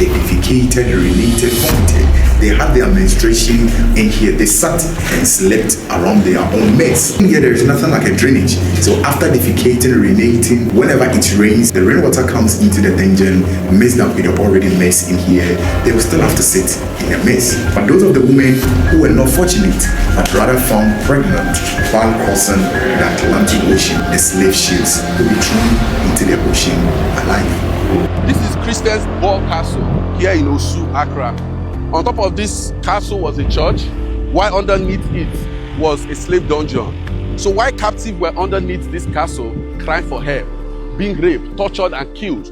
They defecated, urinated, vomited. They had their menstruation in here. They sat and slept around their own mess. In here, there is nothing like a drainage. So after defecating, urinating, whenever it rains, the rainwater comes into the dungeon, mixed up with the already mess in here. They will still have to sit in a mess. But those of the women who were not fortunate, but rather found pregnant while crossing the Atlantic Ocean, the slave ships will be thrown into the ocean alive. This is Christian's Ball Castle here in Osu, Accra. On top of this castle was a church, while underneath it was a slave dungeon. So while captives were underneath this castle, crying for help, being raped, tortured, and killed,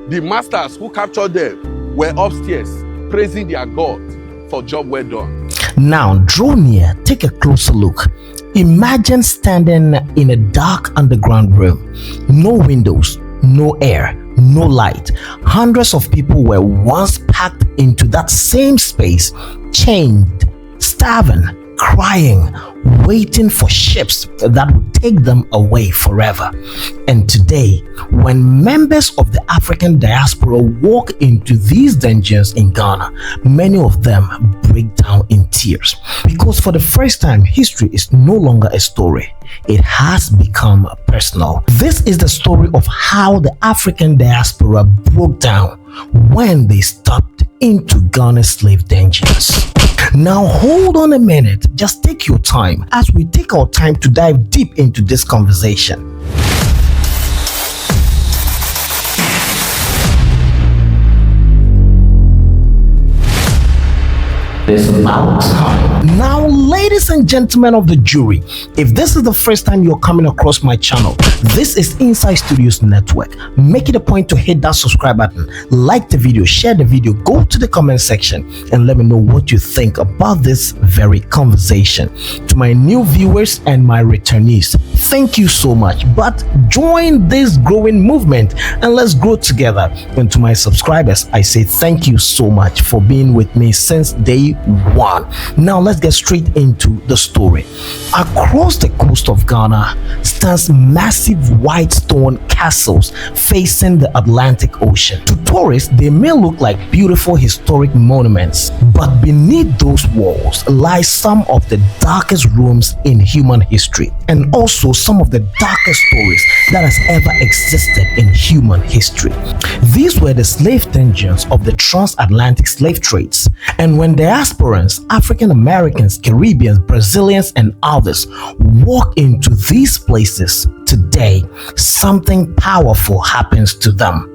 the masters who captured them were upstairs, praising their God for job well done. Now draw near, take a closer look. Imagine standing in a dark underground room, no windows, no air, no light. Hundreds of people were once packed into that same space, chained, starving, crying, waiting for ships that would take them away forever. And today, when members of the African diaspora walk into these dungeons in Ghana, many of them break down in tears, because for the first time, history is no longer a story. It has become personal. This is the story of how the African diaspora broke down when they stepped into Ghana's slave dungeons. Now hold on a minute, just take your time as we take our time to dive deep into this conversation. It's about time. Now, ladies and gentlemen of the jury, if this is the first time you're coming across my channel, this is Inside Studios Network. Make it a point to hit that subscribe button, like the video, share the video, go to the comment section and let me know what you think about this very conversation. To my new viewers and my returnees, thank you so much. But join this growing movement and let's grow together. And to my subscribers, I say thank you so much for being with me since day one. Now let's get straight into the story. Across the coast of Ghana stands massive white stone castles facing the Atlantic Ocean. To tourists, they may look like beautiful historic monuments, but beneath those walls lie some of the darkest rooms in human history, and also some of the darkest stories that has ever existed in human history. These were the slave dungeons of the transatlantic slave trades, and when diasporans, African Americans, Caribbeans, Brazilians, and others walk into these places today, something powerful happens to them.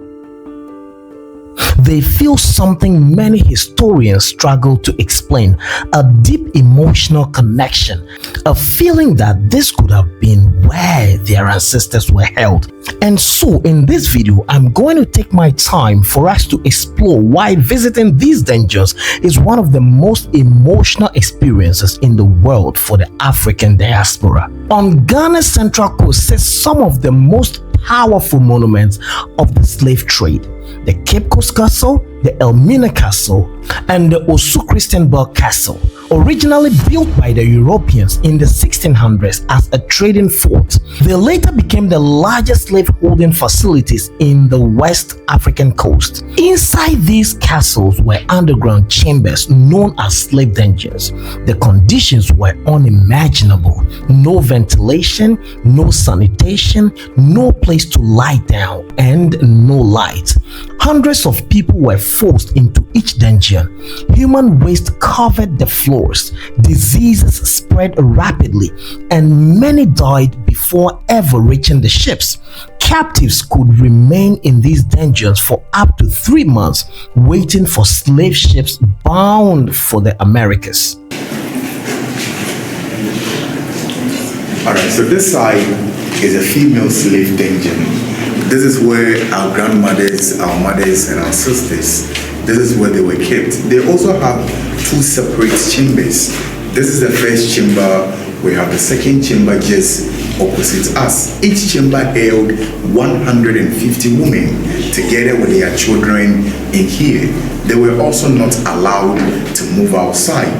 They feel something many historians struggle to explain, a deep emotional connection, a feeling that this could have been where their ancestors were held. And so in this video, I'm going to take my time for us to explore why visiting these dungeons is one of the most emotional experiences in the world for the African diaspora. On Ghana's Central Coast sits some of the most powerful monuments of the slave trade: the Cape Coast Castle, the Elmina Castle, and the Osu Christian Bell Castle. Originally built by the Europeans in the 1600s as a trading fort, they later became the largest slave-holding facilities in the West African coast. Inside these castles were underground chambers known as slave dungeons. The conditions were unimaginable: no ventilation, no sanitation, no place to lie down, and no light. Hundreds of people were forced into each dungeon. Human waste covered the floors. Diseases spread rapidly, and many died before ever reaching the ships. Captives could remain in these dungeons for up to 3 months, waiting for slave ships bound for the Americas. Alright, so this side is a female slave dungeon. This is where our grandmothers, our mothers, and our sisters, this is where they were kept. They also have 2 separate chambers. This is the first chamber. We have the second chamber just opposite us. Each chamber held 150 women together with their children in here. They were also not allowed to move outside.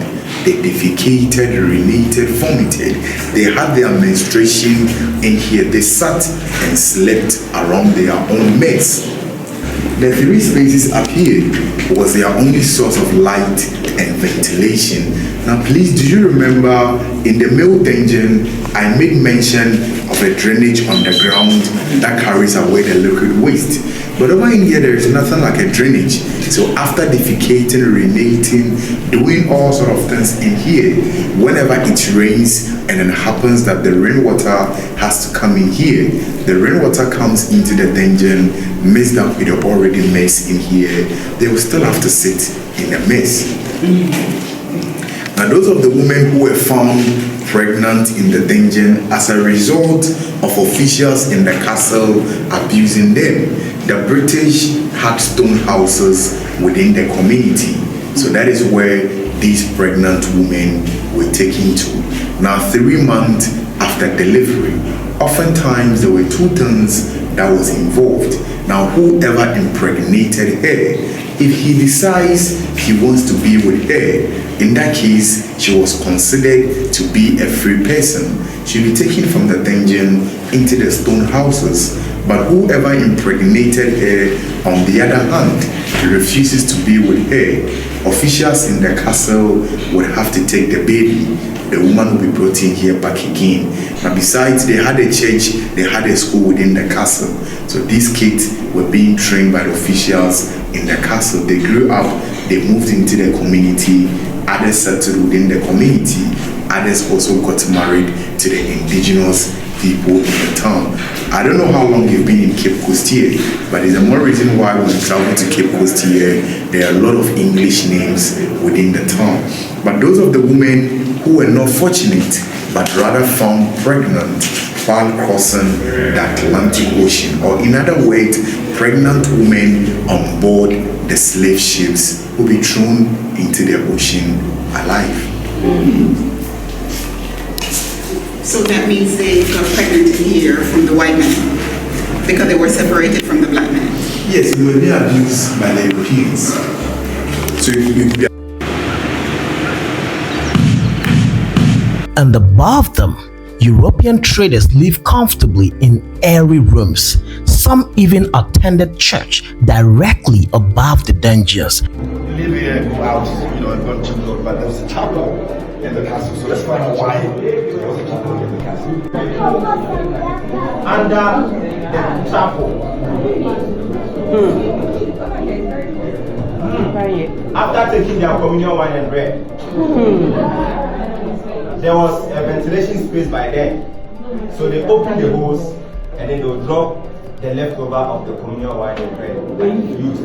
They defecated, urinated, vomited. They had their menstruation in here. They sat and slept around their own mess. The three spaces up here was their only source of light and ventilation. Now please, do you remember in the male dungeon, I made mention of a drainage underground that carries away the liquid waste. But over in here, there is nothing like a drainage. So after defecating, urinating, doing all sort of things in here, whenever it rains and then happens that the rainwater has to come in here, the rainwater comes into the dungeon, mixed up with the already mess in here, they will still have to sit in the mess. Now those of the women who were found pregnant in the dungeon as a result of officials in the castle abusing them, the British had stone houses within the community. So that is where these pregnant women were taken to. Now 3 months after delivery, oftentimes there were 2 things that was involved. Now whoever impregnated her, if he decides he wants to be with her, in that case, she was considered to be a free person. She'll be taken from the dungeon into the stone houses. But whoever impregnated her, on the other hand, he refuses to be with her, officials in the castle would have to take the baby. The woman will be brought in here back again. Now besides, they had a church, they had a school within the castle. So these kids were being trained by the officials in the castle. They grew up, they moved into the community, others settled within the community, others also got married to the indigenous people in the town. I don't know how long you've been in Cape Coast here, but there's a more reason why when you travel to Cape Coast here, there are a lot of English names within the town. But those of the women who were not fortunate, but rather found pregnant while crossing the Atlantic Ocean, or in other words, pregnant women on board the slave ships will be thrown into the ocean alive. So that means they got pregnant here from the white man because they were separated from the black man. Yes, they were being abused by the Europeans. So And above them, European traders live comfortably in airy rooms. Some even attended church directly above the dungeons. Live here and go out, and go to the, but there's a chapel in the castle. So let's find out why there was a chapel in the castle. Under the chapel. After taking their communion wine and bread, there was a ventilation space by there. So they opened the hose and then they would drop the leftover of the communion wine and bread used.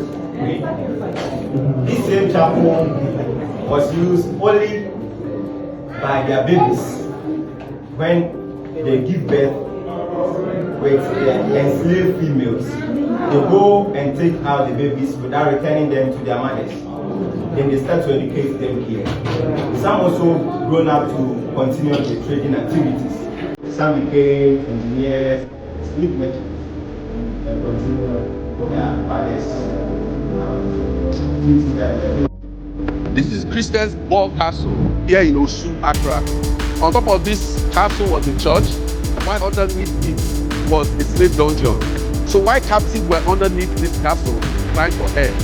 This same chapel was used only by their babies when they give birth with the enslaved females. They go and take out the babies without returning them to their mothers. Then they start to educate them here. Some also grown up to continue the trading activities. Some became engineers, sleep merchants, and continue their fathers. This is Christian's Ball Castle here in Osu, Accra. On top of this castle was a church, while underneath it was a slave dungeon. So while captives were underneath this castle, crying for help,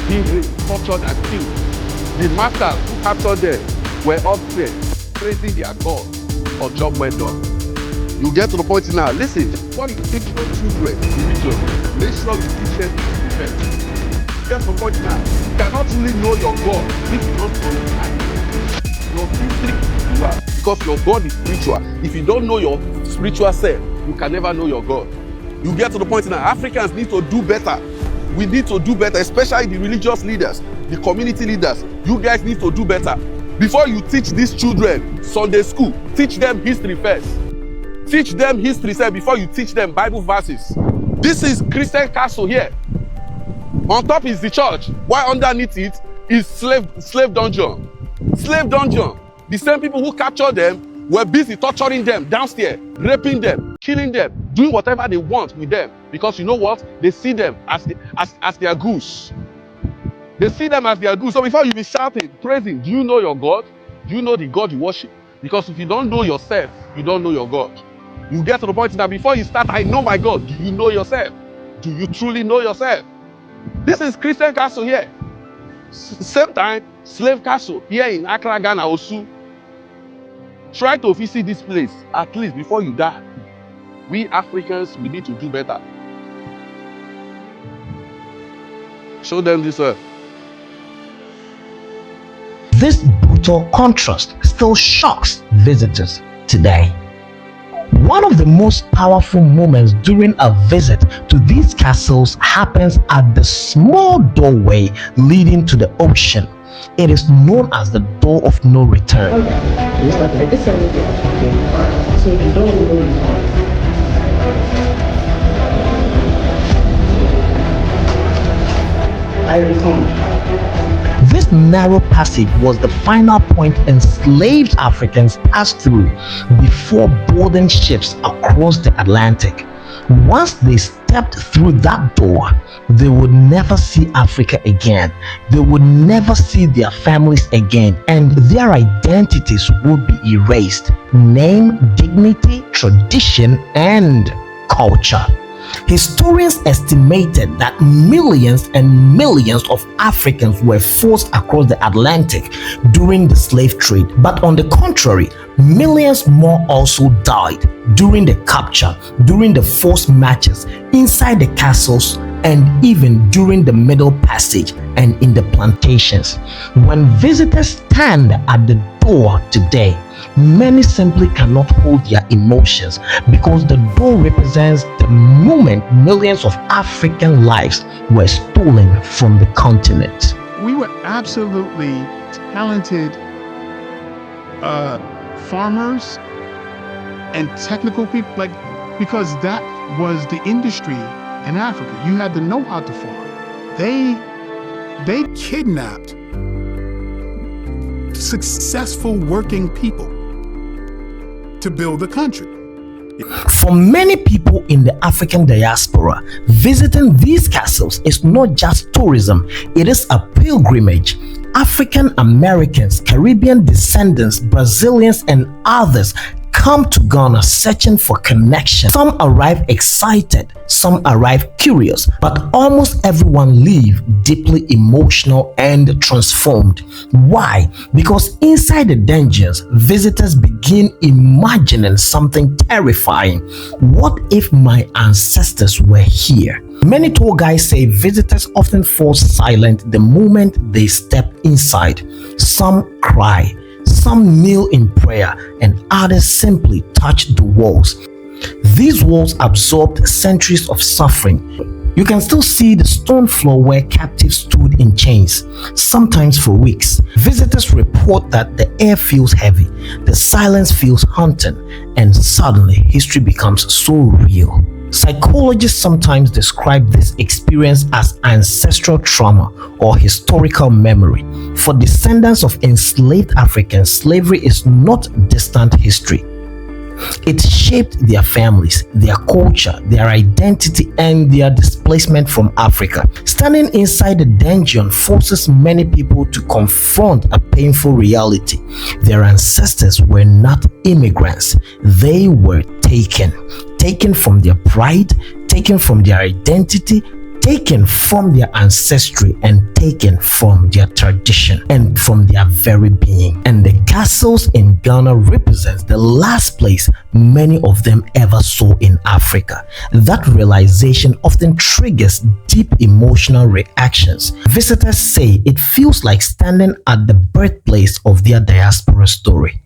being tortured and killed, the masters who captured them were upstairs, praising their God for job well done. You get to the point now. Listen, what you teach your children religion, make sure you teach them defense. Get to the point now. You cannot really know your God if you don't understand your history. Because your God is spiritual. If you don't know your spiritual self, you can never know your God. You get to the point now. Africans need to do better. We need to do better, especially the religious leaders, the community leaders. You guys need to do better. Before you teach these children Sunday school, teach them history first. Teach them history first before you teach them Bible verses. This is Christian castle here. On top is the church, while underneath it is slave dungeon. Slave dungeon. The same people who captured them were busy torturing them downstairs, raping them, killing them, doing whatever they want with them. Because you know what? They see them as their goose. They see them as their goose. So before you be shouting, praising, do you know your God? Do you know the God you worship? Because if you don't know yourself, you don't know your God. You get to the point that before you start, I know my God. Do you know yourself? Do you truly know yourself? This is Christian castle here. Same time, slave castle here in Accra, Ghana, Osu. Try to visit this place at least before you die. We Africans, we need to do better. Show them this earth. This brutal contrast still shocks visitors today. One of the most powerful moments during a visit to these castles happens at the small doorway leading to the ocean. It is known as the door of no return. This narrow passage was the final point enslaved Africans passed through before boarding ships across the Atlantic. Once they stepped through that door, they would never see Africa again. They would never see their families again, and their identities would be erased. Name, dignity, tradition, and culture. Historians estimated that millions and millions of Africans were forced across the Atlantic during the slave trade. But on the contrary, millions more also died during the capture, during the forced marches, inside the castles, and even during the Middle Passage and in the plantations. When visitors stand at the door today, many simply cannot hold their emotions because the door represents the moment millions of African lives were stolen from the continent. We were absolutely talented farmers and technical people, because that was the industry in Africa. You had to know how to farm. They kidnapped successful working people to build the country. For many people in the African diaspora, visiting these castles is not just tourism, it is a pilgrimage. African Americans, Caribbean descendants, Brazilians, and others come to Ghana searching for connection. Some arrive excited, some arrive curious, but almost everyone leave deeply emotional and transformed. Why? Because inside the dungeons, visitors begin imagining something terrifying. What if my ancestors were here? Many tour guides say visitors often fall silent the moment they step inside. Some cry, some kneel in prayer, and others simply touch the walls. These walls absorbed centuries of suffering. You can still see the stone floor where captives stood in chains, sometimes for weeks. Visitors report that the air feels heavy, the silence feels haunting, and suddenly history becomes so real. Psychologists sometimes describe this experience as ancestral trauma or historical memory. For descendants of enslaved Africans, slavery is not distant history. It shaped their families, their culture, their identity, and their displacement from Africa. Standing inside the dungeon forces many people to confront a painful reality. Their ancestors were not immigrants, they were taken from their pride, taken from their identity, taken from their ancestry, and taken from their tradition and from their very being. And the castles in Ghana represents the last place many of them ever saw in Africa. That realization often triggers deep emotional reactions. Visitors say it feels like standing at the birthplace of their diaspora story.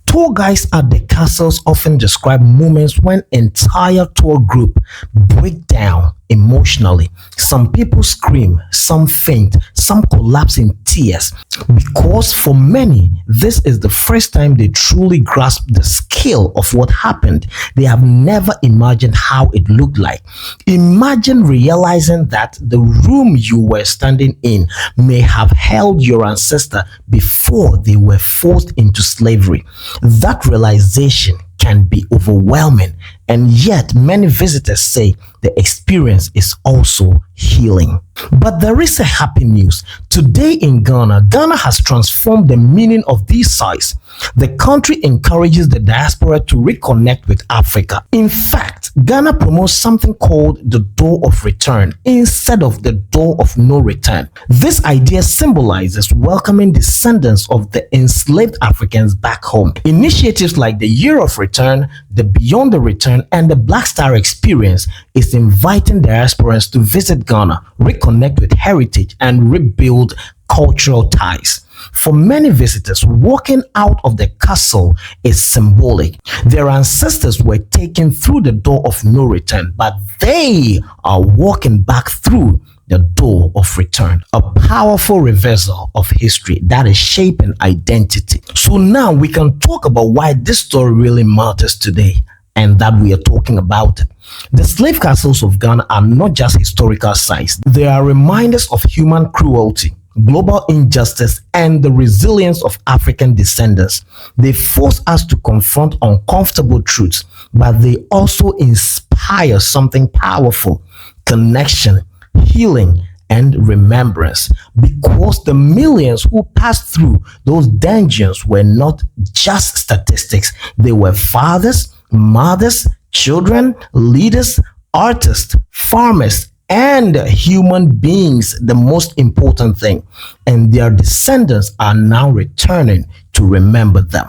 Tour guides at the castles often describe moments when entire tour group break down emotionally. Some people scream, some faint, some collapse in tears, because for many, this is the first time they truly grasp the scale of what happened. They have never imagined how it looked like. Imagine realizing that the room you were standing in may have held your ancestor before they were forced into slavery. That realization can be overwhelming, and yet many visitors say the experience is also healing. But there is a happy news. Today in Ghana has transformed the meaning of these sites. The country encourages the diaspora to reconnect with Africa. In fact, Ghana promotes something called the door of return instead of the door of no return. This idea symbolizes welcoming descendants of the enslaved Africans back home. Initiatives like the Year of Return, the Beyond the Return, and the Black Star Experience is inviting diasporans to visit Ghana, reconnect with heritage, and rebuild cultural ties. For many visitors, walking out of the castle is symbolic. Their ancestors were taken through the door of no return, but they are walking back through the door of return, a powerful reversal of history that is shaping identity. So now we can talk about why this story really matters today, and that we are talking about it. The slave castles of Ghana are not just historical sites, they are reminders of human cruelty, global injustice, and the resilience of African descendants. They force us to confront uncomfortable truths, but they also inspire something powerful: connection, healing, and remembrance. Because the millions who passed through those dungeons were not just statistics, they were fathers, mothers, children, leaders, artists, farmers, and human beings, the most important thing. And their descendants are now returning to remember them.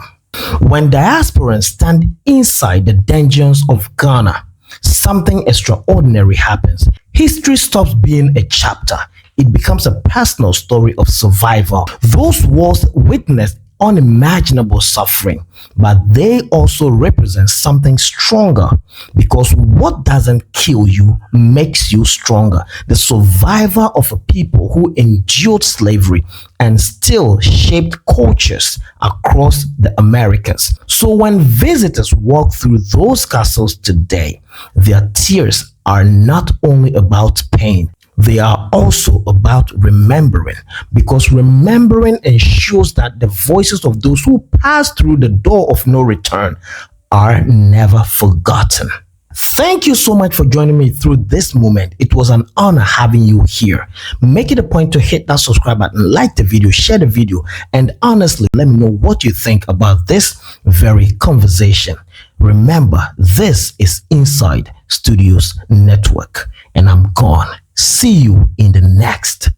When diasporans stand inside the dungeons of Ghana, something extraordinary happens. History stops being a chapter. It becomes a personal story of survival. Those walls witnessed unimaginable suffering, but they also represent something stronger, because what doesn't kill you makes you stronger. The survivor of a people who endured slavery and still shaped cultures across the Americas. So when visitors walk through those castles today, their tears are not only about pain, they are also about remembering, because remembering ensures that the voices of those who passed through the door of no return are never forgotten. Thank you so much for joining me through this moment. It was an honor having you here. Make it a point to hit that subscribe button, like the video, share the video, and honestly, let me know what you think about this very conversation. Remember, this is Inside Studios Network, and I'm gone. See you in the next